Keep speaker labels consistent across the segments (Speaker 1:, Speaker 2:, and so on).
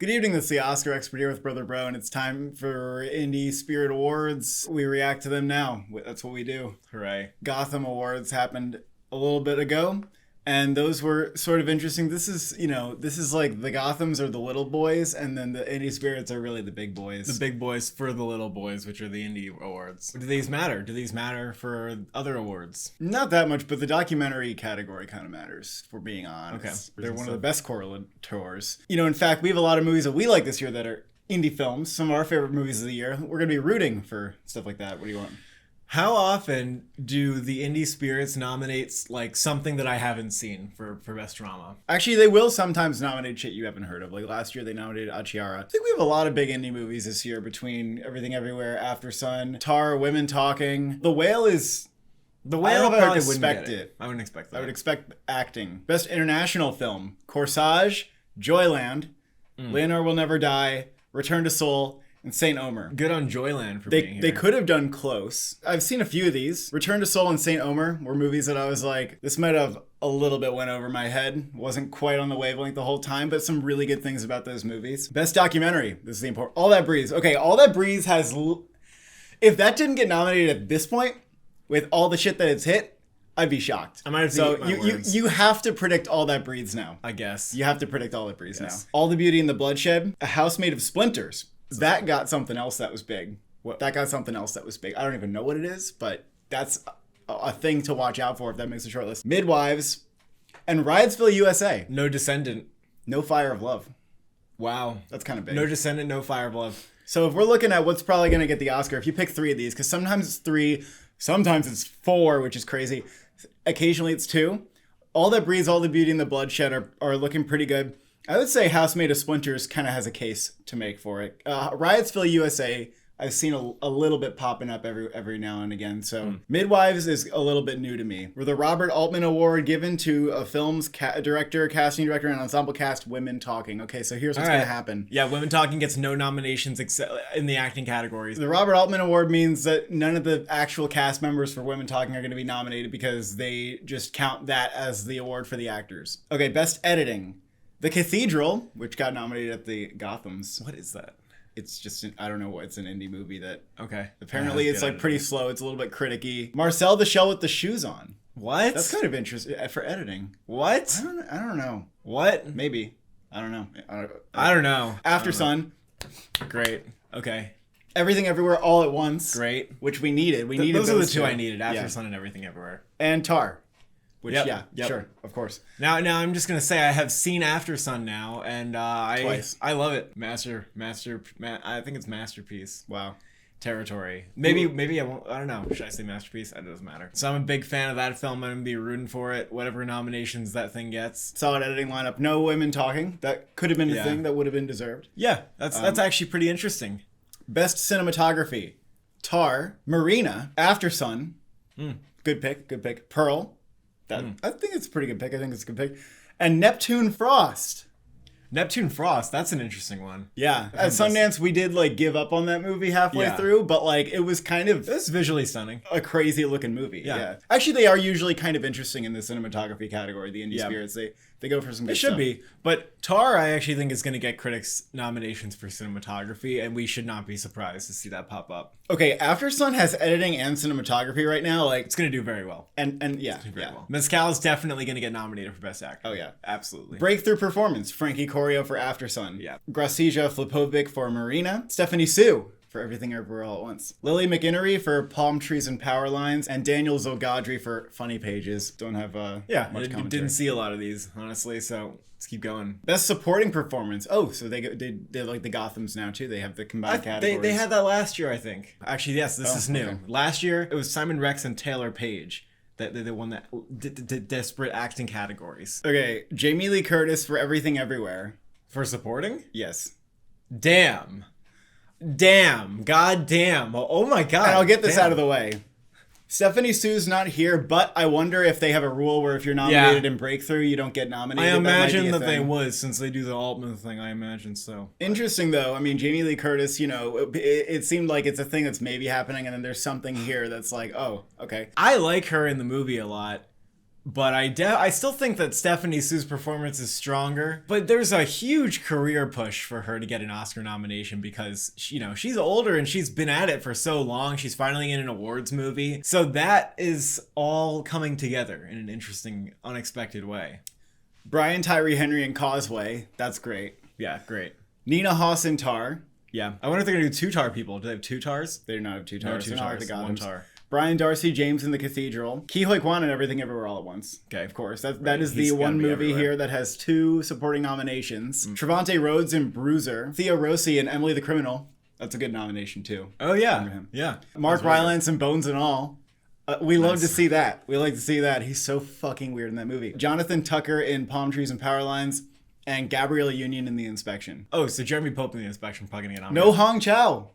Speaker 1: Good evening, this is the Oscar Expert here with Brother Bro, and it's time for Indie Spirit Awards. We react to them now. That's what we do.
Speaker 2: Hooray.
Speaker 1: Gotham Awards happened a little bit ago, and those were sort of interesting. This is like the Gothams are the little boys, and then the Indie Spirits are really the big boys.
Speaker 2: The big boys for the little boys, which are the indie awards. Do these matter? Do these matter for other awards?
Speaker 1: Not that much, but the documentary category kind of matters, if we're being honest.
Speaker 2: Okay.
Speaker 1: They're one of the best correlators. In fact, we have a lot of movies that we like this year that are indie films, some of our favorite movies of the year. We're going to be rooting for stuff like that. What do you want?
Speaker 2: How often do the Indie Spirits nominate like something that I haven't seen for Best Drama?
Speaker 1: Actually, they will sometimes nominate shit you haven't heard of. Like last year, they nominated Achiara. I think we have a lot of big indie movies this year between Everything Everywhere, Aftersun, Tar, Women Talking. The Whale is...
Speaker 2: The
Speaker 1: I
Speaker 2: Whale
Speaker 1: don't know if I would
Speaker 2: probably wouldn't
Speaker 1: expect
Speaker 2: get
Speaker 1: it.
Speaker 2: I wouldn't expect that.
Speaker 1: I would expect acting. Best International Film, Corsage, Joyland, Leonore Will Never Die, Return to Seoul, and Saint Omer.
Speaker 2: Good on Joyland for being here.
Speaker 1: They could have done close. I've seen a few of these. Return to Seoul and Saint Omer were movies that I was like, this might have a little bit went over my head. Wasn't quite on the wavelength the whole time, but some really good things about those movies. Best documentary. This is the important. All That Breathes. Okay, All That Breathes has... If that didn't get nominated at this point, with all the shit that it's hit, I'd be shocked.
Speaker 2: I might have to eat my
Speaker 1: you
Speaker 2: words.
Speaker 1: you have to predict All That Breathes now.
Speaker 2: I guess.
Speaker 1: You have to predict All That Breathes
Speaker 2: Yes.
Speaker 1: now. All the Beauty and the Bloodshed. A House Made of Splinters. That got something else that was big. That got something else that was big. I don't even know what it is, but that's a thing to watch out for if that makes a short list. Midwives and Riotsville, USA.
Speaker 2: No Descendant.
Speaker 1: No Fire of Love.
Speaker 2: Wow.
Speaker 1: That's kind of big.
Speaker 2: No Descendant, no Fire of Love.
Speaker 1: So if we're looking at what's probably going to get the Oscar, if you pick three of these, because sometimes it's three, sometimes it's four, which is crazy. Occasionally it's two. All That Breathes, All the Beauty and the Bloodshed are looking pretty good. I would say House Made of Splinters kind of has a case to make for it. Riotsville, USA, I've seen a little bit popping up every now and again. So Midwives is a little bit new to me. With the Robert Altman Award given to a film's director, casting director, and ensemble cast, Women Talking. Okay, so here's what's going to happen.
Speaker 2: Yeah, Women Talking gets no nominations except in the acting categories.
Speaker 1: The Robert Altman Award means that none of the actual cast members for Women Talking are going to be nominated because they just count that as the award for the actors. Okay, Best Editing. The Cathedral, which got nominated at the Gothams.
Speaker 2: What is that?
Speaker 1: It's just, I don't know, it's an indie movie that
Speaker 2: Okay.
Speaker 1: apparently it's like pretty slow. It's a little bit criticky. Marcel the Shell with the Shoes On.
Speaker 2: What?
Speaker 1: That's kind of interesting for editing.
Speaker 2: What?
Speaker 1: I don't know.
Speaker 2: What?
Speaker 1: Maybe. I don't know.
Speaker 2: I don't know.
Speaker 1: Aftersun.
Speaker 2: Great. Okay.
Speaker 1: Everything Everywhere All at Once.
Speaker 2: Great.
Speaker 1: Which we needed. We needed
Speaker 2: Those are the two
Speaker 1: two.
Speaker 2: I needed.
Speaker 1: Yeah.
Speaker 2: Aftersun and Everything Everywhere.
Speaker 1: And Tar. Which,
Speaker 2: Yep.
Speaker 1: sure, of course.
Speaker 2: Now I'm just gonna say I have seen Aftersun now, and
Speaker 1: Twice.
Speaker 2: I love it. I think it's masterpiece.
Speaker 1: Wow.
Speaker 2: Territory. Maybe I won't. I don't know. Should I say masterpiece? It doesn't matter. So I'm a big fan of that film. I'm gonna be rooting for it. Whatever nominations that thing gets.
Speaker 1: Solid editing lineup. No women talking. That could have been a thing that would have been deserved.
Speaker 2: Yeah, that's actually pretty interesting.
Speaker 1: Best cinematography. Tar, Marina, Aftersun. Good pick. Pearl. I think it's a pretty good pick. I think it's a good pick. And Neptune Frost.
Speaker 2: Neptune Frost. That's an interesting one.
Speaker 1: Yeah. At Sundance, we did like give up on that movie halfway through, but like it was kind of
Speaker 2: It's visually stunning.
Speaker 1: a crazy looking movie.
Speaker 2: Yeah.
Speaker 1: Actually, they are usually kind of interesting in the cinematography category, the indie spirits. They go for some good
Speaker 2: It should
Speaker 1: stuff.
Speaker 2: be. But Tar, I actually think is going to get critics nominations for cinematography, and we should not be surprised to see that pop up.
Speaker 1: Okay, Aftersun has editing and cinematography right now. Like,
Speaker 2: It's going to do very well.
Speaker 1: and yeah.
Speaker 2: Very well. Mezcal is definitely going to get nominated for Best Actor.
Speaker 1: Oh, yeah.
Speaker 2: Absolutely.
Speaker 1: Breakthrough performance, Frankie Corio for Aftersun.
Speaker 2: Yeah.
Speaker 1: Gracija Flipovic for Marina. Stephanie Sue for Everything Everywhere All at Once. Lily McInnery for Palm Trees and Power Lines. And Daniel Zogadri for Funny Pages. Don't have much
Speaker 2: I
Speaker 1: commentary.
Speaker 2: didn't see a lot of these, honestly, so let's keep going.
Speaker 1: Best supporting performance. Oh, so they like the Gothams now too. They have the combined categories.
Speaker 2: They had that last year, I think. Actually, yes, this is new.
Speaker 1: okay.
Speaker 2: Last year, it was Simon Rex and Taylor Page that they won that did desperate acting categories.
Speaker 1: Okay, Jamie Lee Curtis for Everything Everywhere.
Speaker 2: For supporting?
Speaker 1: Yes.
Speaker 2: Damn. God damn. Oh my god.
Speaker 1: And I'll get this out of the way. Stephanie Sue's not here, but I wonder if they have a rule where if you're nominated in Breakthrough, you don't get nominated.
Speaker 2: I
Speaker 1: That might be
Speaker 2: imagine
Speaker 1: a
Speaker 2: that they
Speaker 1: thing.
Speaker 2: would, since they do the Altman thing. I imagine so.
Speaker 1: Interesting, though. I mean, Jamie Lee Curtis, it seemed like it's a thing that's maybe happening, and then there's something here that's like, oh, okay.
Speaker 2: I like her in the movie a lot. But I still think that Stephanie Sue's performance is stronger. But there's a huge career push for her to get an Oscar nomination because, she's older and she's been at it for so long. She's finally in an awards movie. So that is all coming together in an interesting, unexpected way.
Speaker 1: Brian Tyree Henry in Causeway. That's great.
Speaker 2: Yeah, great.
Speaker 1: Nina Hoss in Tar.
Speaker 2: Yeah. I wonder if they're going to do two Tar people. Do they have two Tars?
Speaker 1: They do not have two
Speaker 2: No,
Speaker 1: Tars.
Speaker 2: two
Speaker 1: They're not like
Speaker 2: Tars.
Speaker 1: the
Speaker 2: One
Speaker 1: Gothams.
Speaker 2: Tar.
Speaker 1: Brian Darcy James in The Cathedral. Ki Hoi Kwan in Everything Everywhere All at Once.
Speaker 2: Okay.
Speaker 1: Of course. That
Speaker 2: Right.
Speaker 1: is
Speaker 2: He's
Speaker 1: the
Speaker 2: gotta
Speaker 1: one
Speaker 2: be
Speaker 1: movie
Speaker 2: everywhere.
Speaker 1: here that has 2 supporting nominations. Trevante Rhodes in Bruiser. Theo Rossi in Emily the Criminal. That's a good nomination too.
Speaker 2: Oh, yeah.
Speaker 1: Remember him.
Speaker 2: Yeah.
Speaker 1: Mark
Speaker 2: That's really
Speaker 1: Rylance in Bones and All. We love
Speaker 2: Nice.
Speaker 1: to see that. We like to see that. He's so fucking weird in that movie. Jonathan Tucker in Palm Trees and Power Lines. And Gabrielle Union in The Inspection.
Speaker 2: good. Oh, so Jeremy Pope in The Inspection probably going to get nominated.
Speaker 1: No Hong Chow.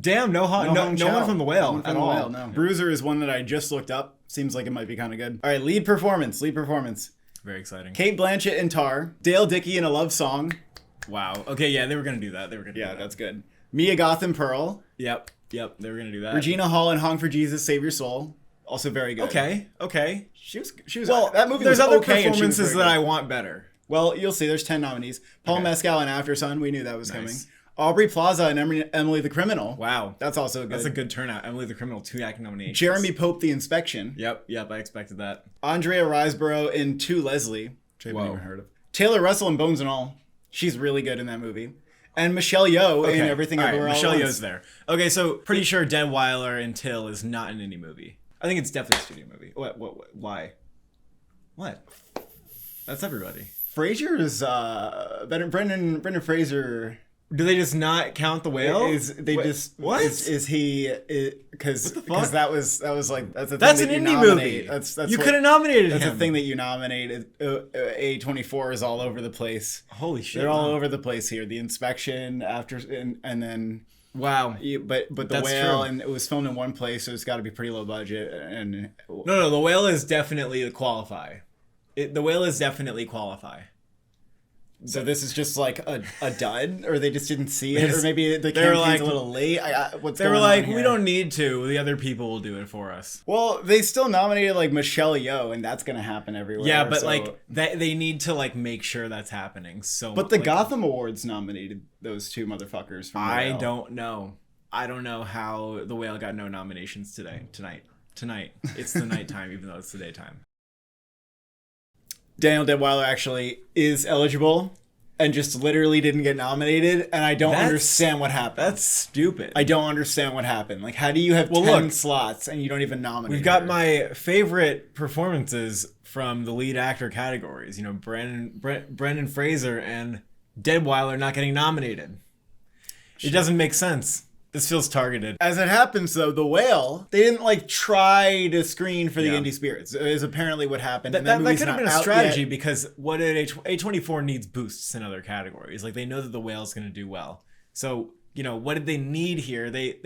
Speaker 2: Damn, no
Speaker 1: Hong
Speaker 2: one
Speaker 1: Chow.
Speaker 2: from The Whale
Speaker 1: No one from
Speaker 2: at
Speaker 1: The
Speaker 2: all.
Speaker 1: Whale, no. Bruiser is one that I just looked up. Seems like it might be kind of good. All right, lead performance.
Speaker 2: Very exciting.
Speaker 1: Kate Blanchett in Tar. Dale Dickey in A Love Song.
Speaker 2: Wow. Okay, yeah, they were going to do that.
Speaker 1: Yeah, that's good. Mia Goth in Pearl.
Speaker 2: Yep, they were going to do that.
Speaker 1: Regina Hall in Hong for Jesus, Save Your Soul. Also very good.
Speaker 2: Okay.
Speaker 1: She was
Speaker 2: Well,
Speaker 1: that movie
Speaker 2: there's
Speaker 1: was
Speaker 2: other
Speaker 1: okay and she was
Speaker 2: performances
Speaker 1: very
Speaker 2: that I
Speaker 1: good.
Speaker 2: want better.
Speaker 1: Well, you'll see. There's 10 nominees. Paul
Speaker 2: Okay.
Speaker 1: Mescal in Aftersun. We knew that was
Speaker 2: Nice.
Speaker 1: coming. Aubrey Plaza and Emily the Criminal.
Speaker 2: Wow.
Speaker 1: That's also good.
Speaker 2: That's a good turnout. Emily the Criminal, 2 acting nominations.
Speaker 1: Jeremy Pope, The Inspection.
Speaker 2: Yep, I expected that.
Speaker 1: Andrea Riseborough in To Leslie, which I haven't
Speaker 2: Whoa.
Speaker 1: even heard of. Taylor Russell in Bones and All. She's really good in that movie. And Michelle Yeoh in Everything
Speaker 2: All right,
Speaker 1: Everywhere All
Speaker 2: Michelle
Speaker 1: at
Speaker 2: Yeoh's
Speaker 1: Once.
Speaker 2: there. Okay, so pretty sure Deadweiler and Till is not in any movie. I think it's definitely a studio movie. What? Why? What? That's everybody.
Speaker 1: Frasier is Brendan Fraser.
Speaker 2: Do they just not count The Whale?
Speaker 1: What is he? Because
Speaker 2: fuck?
Speaker 1: that was like that's a thing
Speaker 2: That's
Speaker 1: that
Speaker 2: an
Speaker 1: you
Speaker 2: indie
Speaker 1: nominate.
Speaker 2: movie.
Speaker 1: That's
Speaker 2: You
Speaker 1: what-
Speaker 2: could have nominated
Speaker 1: That's
Speaker 2: him.
Speaker 1: the thing that you nominated. A24 is all over the place.
Speaker 2: Holy shit!
Speaker 1: They're all
Speaker 2: wow.
Speaker 1: over the place here. The Inspection, and then
Speaker 2: Wow.
Speaker 1: but the
Speaker 2: That's
Speaker 1: Whale,
Speaker 2: true.
Speaker 1: and it was filmed in one place, so it's got to be pretty low budget. And
Speaker 2: No, The Whale is definitely a qualify. The Whale is definitely qualify.
Speaker 1: so this is just like a dud, or they just didn't see it,
Speaker 2: Yes.
Speaker 1: or maybe the
Speaker 2: They were
Speaker 1: campaign's
Speaker 2: like-
Speaker 1: a little late. What's
Speaker 2: They were
Speaker 1: going
Speaker 2: like,
Speaker 1: on here?
Speaker 2: we don't need to. The other people will do it for us.
Speaker 1: Well, they still nominated like Michelle Yeoh, and that's gonna happen everywhere.
Speaker 2: Yeah, but
Speaker 1: so-
Speaker 2: like they need to like make sure that's happening. So,
Speaker 1: But the
Speaker 2: like,
Speaker 1: Gotham Awards nominated those 2 motherfuckers. From The
Speaker 2: I
Speaker 1: Whale.
Speaker 2: don't know. I don't know how The Whale got no nominations tonight. It's the nighttime, even though it's the daytime.
Speaker 1: Daniel Deadweiler actually is eligible, and just literally didn't get nominated, and I don't
Speaker 2: That's-
Speaker 1: understand what happened.
Speaker 2: That's stupid.
Speaker 1: I don't understand what happened. Like, how do you have 10
Speaker 2: look,
Speaker 1: slots and you don't even nominate?
Speaker 2: We've got
Speaker 1: her?
Speaker 2: my favorite performances from the lead actor categories. Brendan Fraser and Deadweiler not getting nominated. It doesn't make sense. This feels targeted.
Speaker 1: As it happens, though, The Whale, they didn't like try to screen for the
Speaker 2: Yeah.
Speaker 1: indie spirits. Is apparently what happened.
Speaker 2: That,
Speaker 1: and
Speaker 2: that
Speaker 1: movie's
Speaker 2: could have
Speaker 1: not
Speaker 2: been a
Speaker 1: out
Speaker 2: strategy
Speaker 1: yet.
Speaker 2: because what did A24 needs boosts in other categories. Like they know that The Whale's going to do well. So, what did they need here? They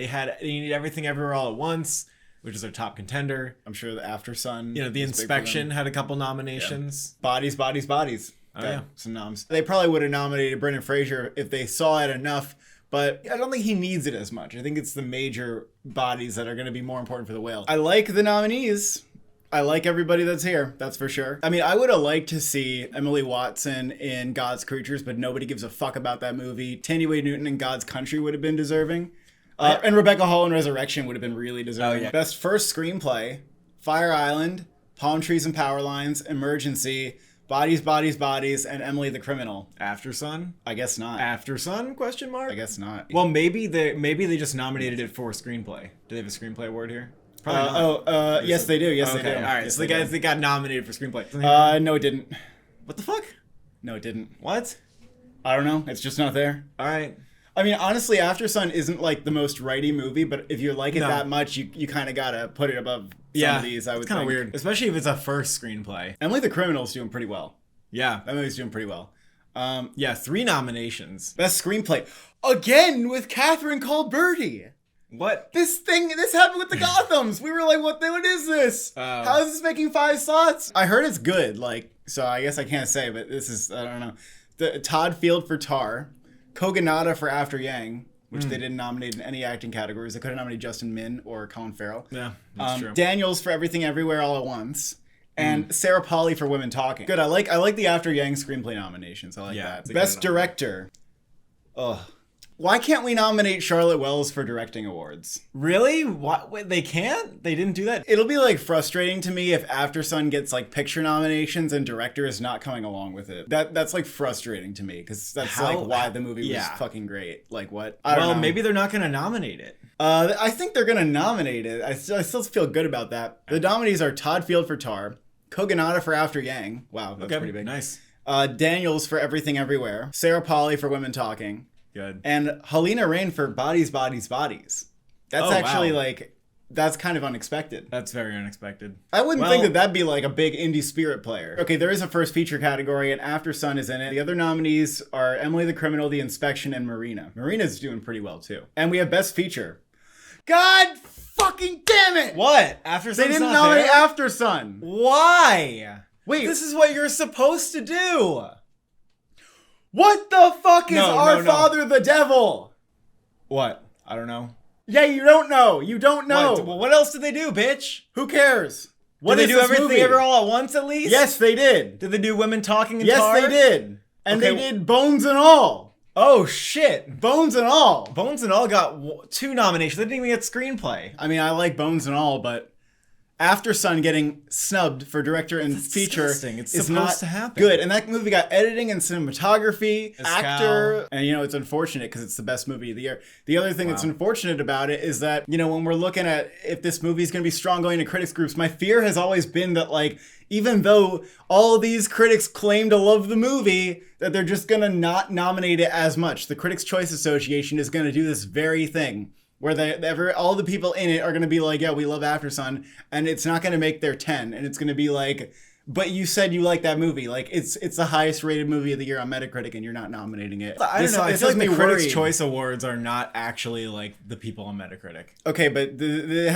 Speaker 2: need Everything Everywhere All at Once, which is their top contender.
Speaker 1: I'm sure the Aftersun.
Speaker 2: The
Speaker 1: is big for
Speaker 2: Inspection
Speaker 1: them.
Speaker 2: had a couple nominations.
Speaker 1: Bodies.
Speaker 2: Oh, yeah.
Speaker 1: Some noms. They probably would have nominated Brendan Fraser if they saw it enough, but I don't think he needs it as much. I think it's the major bodies that are going to be more important for The Whale. I like the nominees. I like everybody that's here, that's for sure. I mean, I would have liked to see Emily Watson in God's Creatures, but nobody gives a fuck about that movie. Tandy Wade Newton in God's Country would have been deserving. And Rebecca Hall in Resurrection would have been really deserving.
Speaker 2: Oh, yeah.
Speaker 1: Best First Screenplay, Fire Island, Palm Trees and Power Lines, Emergency, Bodies, and Emily the Criminal.
Speaker 2: Aftersun?
Speaker 1: I guess not.
Speaker 2: Aftersun? Question mark?
Speaker 1: I guess not.
Speaker 2: Well, maybe they just nominated it for screenplay. Do they have a screenplay award here? Probably not.
Speaker 1: Yes, they do. Yes,
Speaker 2: Okay,
Speaker 1: they do.
Speaker 2: all right.
Speaker 1: Yes,
Speaker 2: So they got nominated for screenplay.
Speaker 1: No, it didn't.
Speaker 2: What the fuck?
Speaker 1: No, it didn't.
Speaker 2: What?
Speaker 1: I don't know. It's just not there.
Speaker 2: All right.
Speaker 1: I mean, honestly, Aftersun isn't like the most righty movie, but if you like it
Speaker 2: No.
Speaker 1: that much, you kind of gotta put it above some of these. I would
Speaker 2: it's kind of
Speaker 1: think.
Speaker 2: weird, especially if it's a first screenplay.
Speaker 1: Emily the Criminal's doing pretty well.
Speaker 2: Yeah,
Speaker 1: That movie's doing pretty well.
Speaker 2: 3 nominations.
Speaker 1: Best screenplay again with Catherine called Birdie.
Speaker 2: What?
Speaker 1: This happened with the Gothams. We were like, what is this?
Speaker 2: Oh.
Speaker 1: How is this making 5 slots? I heard it's good, so I guess I can't say, but this is, I don't know. Todd Field for Tar, Kogonada for After Yang, which they didn't nominate in any acting categories. They could have nominated Justin Min or Colin Farrell.
Speaker 2: Yeah, that's true.
Speaker 1: Daniels for Everything Everywhere All at Once, And Sarah Polley for Women Talking. Good. I like the After Yang screenplay nominations. I like that. Best director. Ugh. Why can't we nominate Charlotte Wells for directing awards?
Speaker 2: Really? What? Wait, they can't? They didn't do that?
Speaker 1: It'll be like frustrating to me if Aftersun gets like picture nominations and director is not coming along with it. That's like frustrating to me because that's like why the movie was fucking great. Like what? I don't know.
Speaker 2: Maybe they're not going to nominate it.
Speaker 1: I think they're going to nominate it. I still feel good about that. The nominees are Todd Field for Tar, Kogonada for After Yang. Wow, that's pretty big.
Speaker 2: Nice.
Speaker 1: Daniels for Everything Everywhere. Sarah Polley for Women Talking.
Speaker 2: Good.
Speaker 1: And Helena Rain for Bodies, Bodies, Bodies. That's actually like, that's kind of unexpected.
Speaker 2: That's very unexpected.
Speaker 1: I wouldn't think that that'd be like a big indie spirit player. Okay, there is a first feature category and Aftersun is in it. The other nominees are Emily the Criminal, The Inspection, and Marina. Marina's doing pretty well too. And we have Best Feature. God fucking damn it!
Speaker 2: What? Aftersun's
Speaker 1: They didn't nominate Aftersun.
Speaker 2: Why?
Speaker 1: Wait.
Speaker 2: This is what you're supposed to do.
Speaker 1: What the fuck is Our Father the Devil?
Speaker 2: What? I don't know.
Speaker 1: Yeah, you don't know. You don't know.
Speaker 2: What? Well, what else did they do, bitch?
Speaker 1: Who cares?
Speaker 2: Did they do Everything Ever All at Once at least?
Speaker 1: Yes, they did.
Speaker 2: Did they do Women Talking and
Speaker 1: Yes,
Speaker 2: Tar?
Speaker 1: they did. And they did Bones and All.
Speaker 2: Oh, shit.
Speaker 1: Bones and All.
Speaker 2: Bones and All got 2 nominations. They didn't even get Screenplay.
Speaker 1: I mean, I like Bones and All, but Aftersun getting snubbed for director and feature is not to happen. Good. And that movie got editing and cinematography, actor, and it's unfortunate because it's the best movie of the year. The other thing that's unfortunate about it is that, when we're looking at if this movie is going to be strong going to critics groups, my fear has always been that like, even though all of these critics claim to love the movie, that they're just going to not nominate it as much. The Critics' Choice Association is going to do this very thing where all the people in it are going to be like, yeah, we love Aftersun, and it's not going to make their 10, and it's going to be like, but you said you like that movie. Like, it's the highest rated movie of the year on Metacritic, and you're not nominating it.
Speaker 2: I don't know. I feel like the Critics' Choice Awards are not actually like the people on Metacritic.
Speaker 1: Okay, but this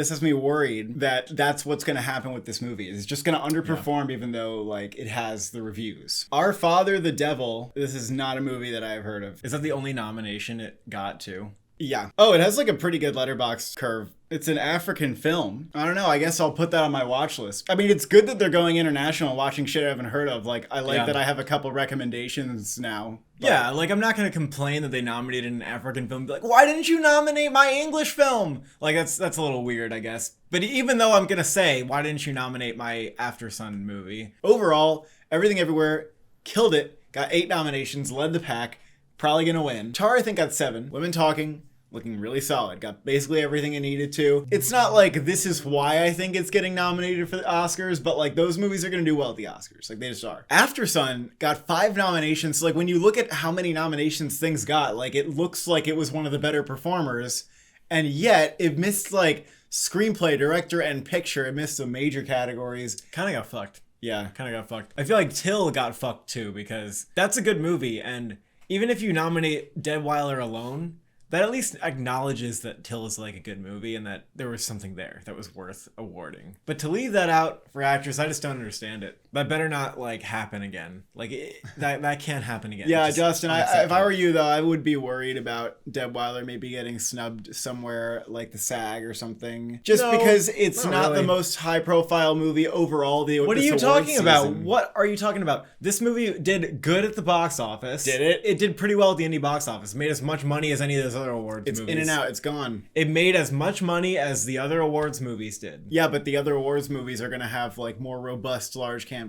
Speaker 1: has me worried that that's what's going to happen with this movie. It's just going to underperform even though like it has the reviews. Our Father the Devil, this is not a movie that I've heard of.
Speaker 2: Is that the only nomination it got to?
Speaker 1: Yeah. Oh, it has like a pretty good letterbox curve. It's an African film. I don't know. I guess I'll put that on my watch list. I mean, it's good that they're going international and watching shit I haven't heard of. Like, I like that I have a couple recommendations now.
Speaker 2: Yeah, like I'm not going to complain that they nominated an African film. Be like, why didn't you nominate my English film? Like, that's a little weird, I guess. But even though I'm going to say, why didn't you nominate my Aftersun movie?
Speaker 1: Overall, Everything Everywhere killed it. Got 8 nominations, led the pack. Probably gonna win. Tar, I think, got 7. Women Talking, looking really solid. Got basically everything it needed to. It's not like this is why I think it's getting nominated for the Oscars, but like those movies are gonna do well at the Oscars. Like they just are. Aftersun got 5 nominations. So, like when you look at how many nominations things got, like it looks like it was one of the better performers, and yet it missed like screenplay, director, and picture. It missed some major categories.
Speaker 2: Kind of got fucked.
Speaker 1: Yeah,
Speaker 2: kind of got fucked. I feel like Till got fucked too because that's a good movie and. Even if you nominate Dead While They're Alone, that at least acknowledges that Till is like a good movie and that there was something there that was worth awarding. But to leave that out for actress, I just don't understand it. That better not like happen again. Like that can't happen again.
Speaker 1: Yeah, Justin, if I were you though, I would be worried about Dead While They're maybe getting snubbed somewhere like the SAG or something. Just because it's not really the most high profile movie overall.
Speaker 2: What are you talking about? What are you talking about? This movie did good at the box office.
Speaker 1: Did it?
Speaker 2: It did pretty well at the indie box office. It made as much money as any of those other awards movies.
Speaker 1: It's in and out. It's gone.
Speaker 2: It made as much money as the other awards movies did.
Speaker 1: Yeah, but the other awards movies are going to have like more robust, large campaigns.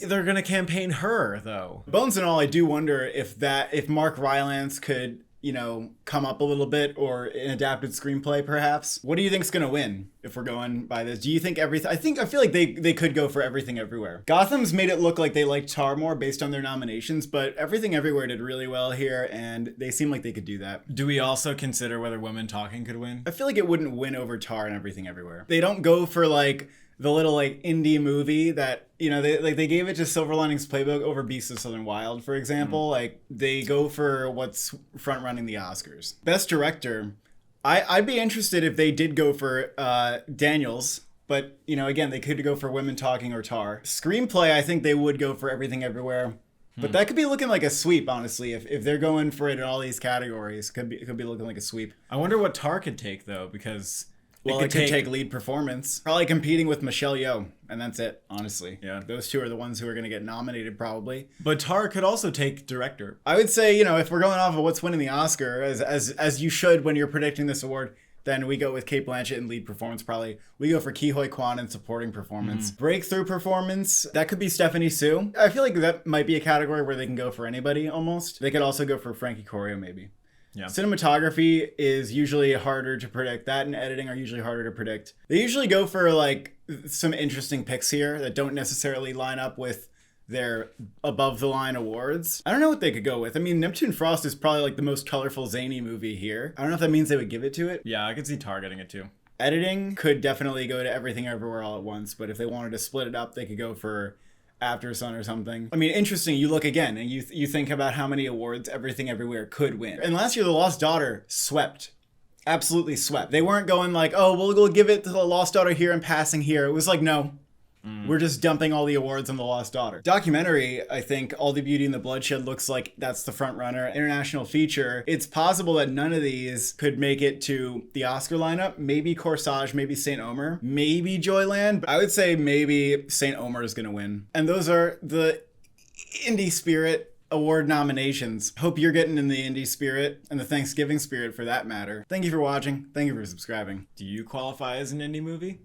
Speaker 2: They're going to campaign her, though.
Speaker 1: Bones and All, I do wonder if Mark Rylance could, come up a little bit, or an adapted screenplay, perhaps. What do you think's gonna win if we're going by this? Do you think everything? I feel like they could go for Everything Everywhere. Gotham's made it look like they liked Tar more based on their nominations, but Everything Everywhere did really well here, and they seem like they could do that.
Speaker 2: Do we also consider whether Women Talking could win?
Speaker 1: I feel like it wouldn't win over Tar and Everything Everywhere. They don't go for like the little like indie movie that they gave it to Silver Linings Playbook over Beasts of Southern Wild, for example. Like they go for what's front running the Oscars. Best Director, I'd be interested if they did go for Daniels, but again they could go for Women Talking or Tar. Screenplay, I think they would go for Everything Everywhere. But that could be looking like a sweep, honestly. If they're going for it in all these categories, it could be looking like a sweep.
Speaker 2: I wonder what Tar could take though, because
Speaker 1: Well, it could take lead performance. Probably competing with Michelle Yeoh, and that's it, honestly.
Speaker 2: Yeah.
Speaker 1: Those two are the ones who are going to get nominated, probably.
Speaker 2: But Tar could also take director.
Speaker 1: I would say, if we're going off of what's winning the Oscar, as you should when you're predicting this award, then we go with Cate Blanchett in lead performance, probably. We go for Ke Huy Quan in supporting performance. Breakthrough performance, that could be Stephanie Sue. I feel like that might be a category where they can go for anybody, almost. They could also go for Frankie Corio, maybe.
Speaker 2: Yeah.
Speaker 1: Cinematography is usually harder to predict. That and editing are usually harder to predict. They usually go for, some interesting picks here that don't necessarily line up with their above-the-line awards. I don't know what they could go with. I mean, Neptune Frost is probably, the most colorful, zany movie here. I don't know if that means they would give it to it.
Speaker 2: Yeah, I could see Tar getting it, too.
Speaker 1: Editing could definitely go to Everything Everywhere All at Once, but if they wanted to split it up, they could go for Aftersun or something. I mean, interesting. You look again, and you think about how many awards Everything Everywhere could win. And last year, The Lost Daughter swept. Absolutely swept. They weren't going we'll give it to The Lost Daughter here and passing here. It was no. We're just dumping all the awards on The Lost Daughter. Documentary, I think All the Beauty and the Bloodshed looks like that's the front runner. International feature, it's possible that none of these could make it to the Oscar lineup. Maybe Corsage, maybe St. Omer, maybe Joyland. But I would say maybe St. Omer is going to win. And those are the Indie Spirit Award nominations. Hope you're getting in the indie spirit and the Thanksgiving spirit for that matter. Thank you for watching. Thank you for subscribing.
Speaker 2: Do you qualify as an indie movie?